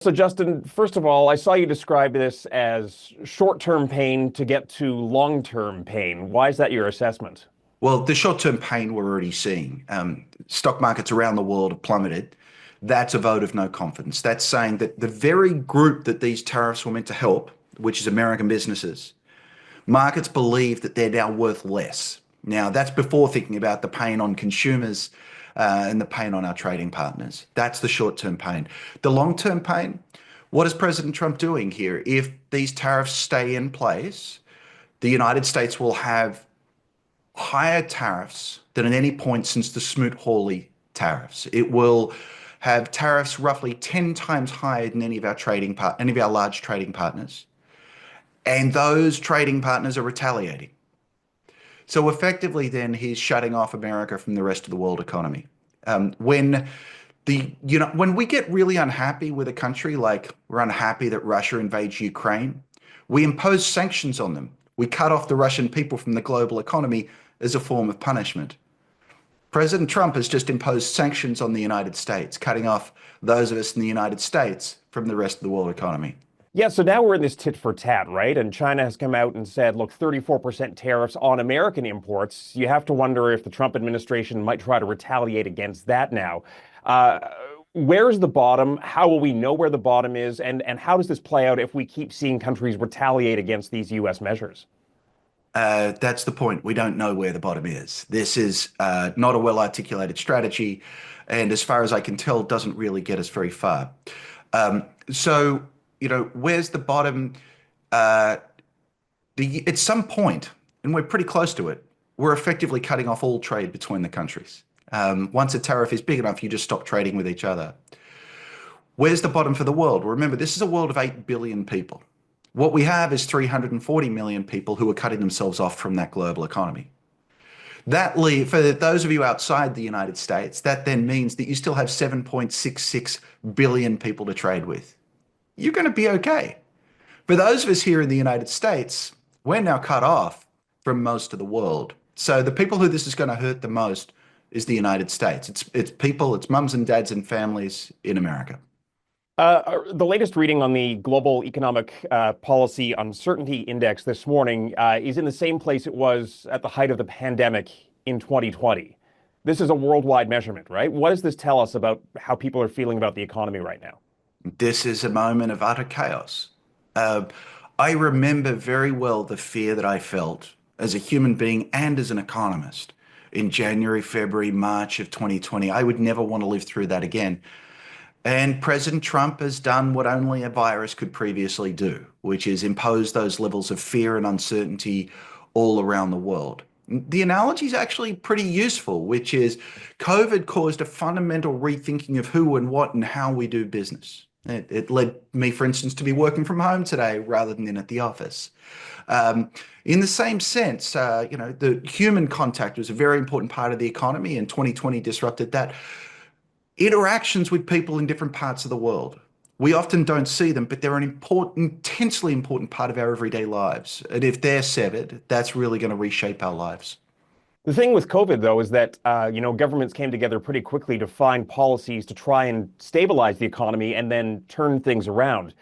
So, Justin, first of all, I saw you describe this as short-term pain to get to long-term pain. Why is that your assessment? Well, the short-term pain we're already seeing. Stock markets around the world have plummeted. That's a vote of no confidence. That's saying that the very group that these tariffs were meant to help, which is American businesses, markets believe that they're now worth less. Now, that's before thinking about the pain on consumers and the pain on our trading partners. That's the short-term pain. The long-term pain, what is President Trump doing here? If these tariffs stay in place, the United States will have higher tariffs than at any point since the Smoot-Hawley tariffs. It will have tariffs roughly 10 times higher than any of our large trading partners. And those trading partners are retaliating. So effectively, then he's shutting off America from the rest of the world economy. When when we get really unhappy with a country, like we're unhappy that Russia invades Ukraine, we impose sanctions on them. We cut off the Russian people from the global economy as a form of punishment. President Trump has just imposed sanctions on the United States, cutting off those of us in the United States from the rest of the world economy. Yeah, so now we're in this tit for tat, right? And China has come out and said, look, 34% tariffs on American imports. You have to wonder if the Trump administration might try to retaliate against that now. Uh, where's the bottom? How will we know where the bottom is? And how does this play out if we keep seeing countries retaliate against these U.S. measures? That's the point. We don't know where the bottom is. This is not a well-articulated strategy, and as far as I can tell, doesn't really get us very far. So, where's the bottom? At some point, and we're pretty close to it, we're effectively cutting off all trade between the countries. Once a tariff is big enough, you just stop trading with each other. Where's the bottom for the world? Remember, this is a world of 8 billion people. What we have is 340 million people who are cutting themselves off from that global economy. For those of you outside the United States, that then means that you still have 7.66 billion people to trade with. You're going to be okay. For those of us here in the United States, we're now cut off from most of the world. So the people who this is going to hurt the most is the United States. It's people, it's mums and dads and families in America. The latest reading on the Global Economic Policy Uncertainty Index this morning is in the same place it was at the height of the pandemic in 2020. This is a worldwide measurement, right? What does this tell us about how people are feeling about the economy right now? This is a moment of utter chaos. I remember very well the fear that I felt as a human being and as an economist in January, February, March of 2020. I would never want to live through that again. And President Trump has done what only a virus could previously do, which is impose those levels of fear and uncertainty all around the world. The analogy is actually pretty useful, which is COVID caused a fundamental rethinking of who and what and how we do business. It led me, for instance, to be working from home today rather than in at the office. In the same sense, the human contact was a very important part of the economy, and 2020 disrupted that. Interactions with people in different parts of the world. We often don't see them, but they're an intensely important part of our everyday lives. And if they're severed, that's really going to reshape our lives. The thing with COVID, though, is that governments came together pretty quickly to find policies to try and stabilize the economy and then turn things around.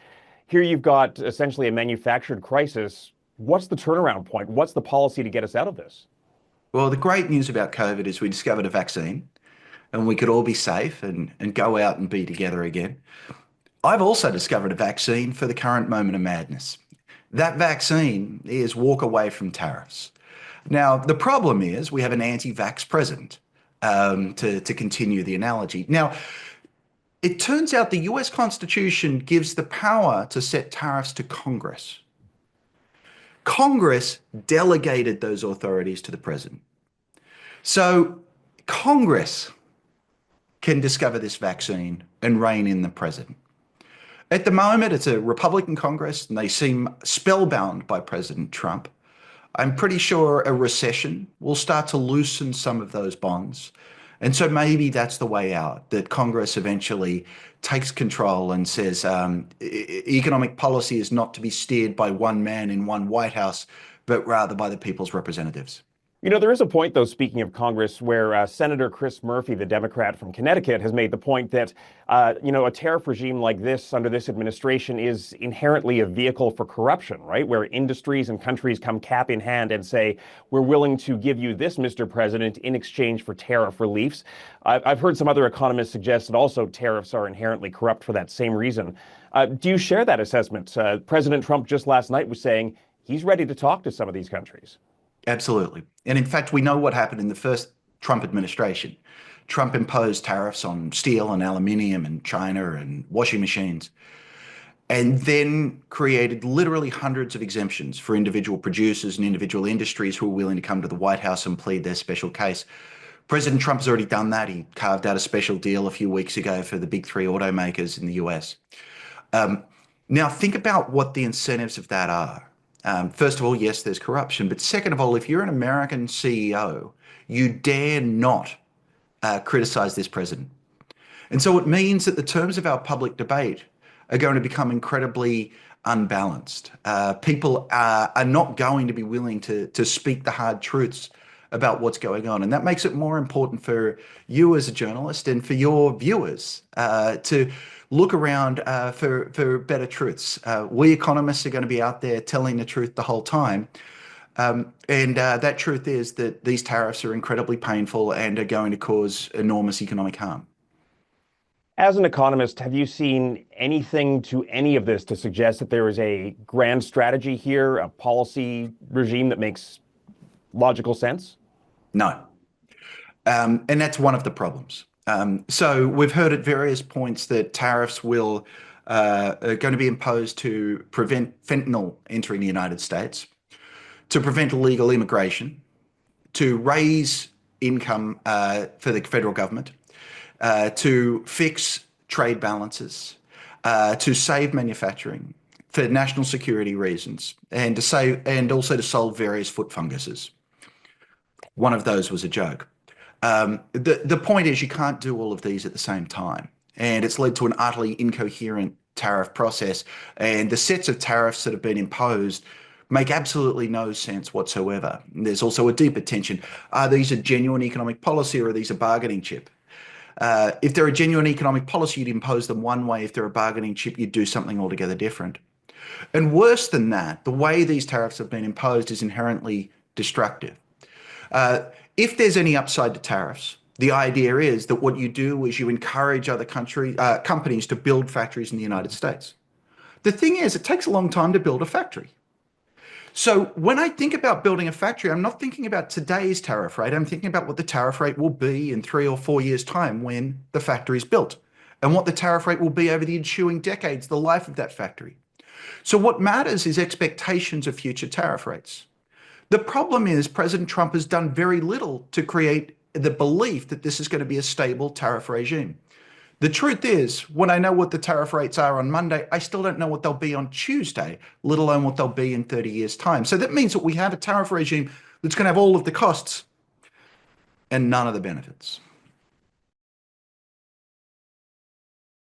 Here you've got essentially a manufactured crisis. What's the turnaround point? What's the policy to get us out of this? Well, the great news about COVID is we discovered a vaccine and we could all be safe and go out and be together again. I've also discovered a vaccine for the current moment of madness. That vaccine is walk away from tariffs. Now, the problem is we have an anti-vax president, to continue the analogy. Now, it turns out the US Constitution gives the power to set tariffs to Congress. Congress delegated those authorities to the president. So Congress can discover this vaccine and rein in the president. At the moment, it's a Republican Congress, and they seem spellbound by President Trump. I'm pretty sure a recession will start to loosen some of those bonds. And so maybe that's the way out, that Congress eventually takes control and says economic policy is not to be steered by one man in one White House, but rather by the people's representatives. There is a point, though, speaking of Congress, where Senator Chris Murphy, the Democrat from Connecticut, has made the point that, a tariff regime like this under this administration is inherently a vehicle for corruption, right? Where industries and countries come cap in hand and say, we're willing to give you this, Mr. President, in exchange for tariff reliefs. I've heard some other economists suggest that also tariffs are inherently corrupt for that same reason. Do you share that assessment? President Trump just last night was saying he's ready to talk to some of these countries. Absolutely. And in fact, we know what happened in the first Trump administration. Trump imposed tariffs on steel and aluminium and China and washing machines, and then created literally hundreds of exemptions for individual producers and individual industries who were willing to come to the White House and plead their special case. President Trump has already done that. He carved out a special deal a few weeks ago for the big three automakers in the US. Now, think about what the incentives of that are. First of all, yes, there's corruption. But second of all, if you're an American CEO, you dare not criticize this president. And so it means that the terms of our public debate are going to become incredibly unbalanced. People are not going to be willing to speak the hard truths about what's going on. And that makes it more important for you as a journalist and for your viewers to look around for better truths. We economists are going to be out there telling the truth the whole time. And that truth is that these tariffs are incredibly painful and are going to cause enormous economic harm. As an economist, have you seen anything to any of this to suggest that there is a grand strategy here, a policy regime that makes logical sense? No. And that's one of the problems. So we've heard at various points that tariffs are going to be imposed to prevent fentanyl entering the United States, to prevent illegal immigration, to raise income for the federal government, to fix trade balances, to save manufacturing for national security reasons, and also to solve various foot funguses. One of those was a joke. The point is you can't do all of these at the same time. And it's led to an utterly incoherent tariff process. And the sets of tariffs that have been imposed make absolutely no sense whatsoever. And there's also a deeper tension. Are these a genuine economic policy or are these a bargaining chip? If they're a genuine economic policy, you'd impose them one way. If they're a bargaining chip, you'd do something altogether different. And worse than that, the way these tariffs have been imposed is inherently destructive. If there's any upside to tariffs, the idea is that what you do is you encourage other companies to build factories in the United States. The thing is, it takes a long time to build a factory. So when I think about building a factory, I'm not thinking about today's tariff rate. I'm thinking about what the tariff rate will be in 3 or 4 years' time when the factory is built, and what the tariff rate will be over the ensuing decades, the life of that factory. So what matters is expectations of future tariff rates. The problem is President Trump has done very little to create the belief that this is going to be a stable tariff regime. The truth is, when I know what the tariff rates are on Monday, I still don't know what they'll be on Tuesday, let alone what they'll be in 30 years' time. So that means that we have a tariff regime that's going to have all of the costs and none of the benefits.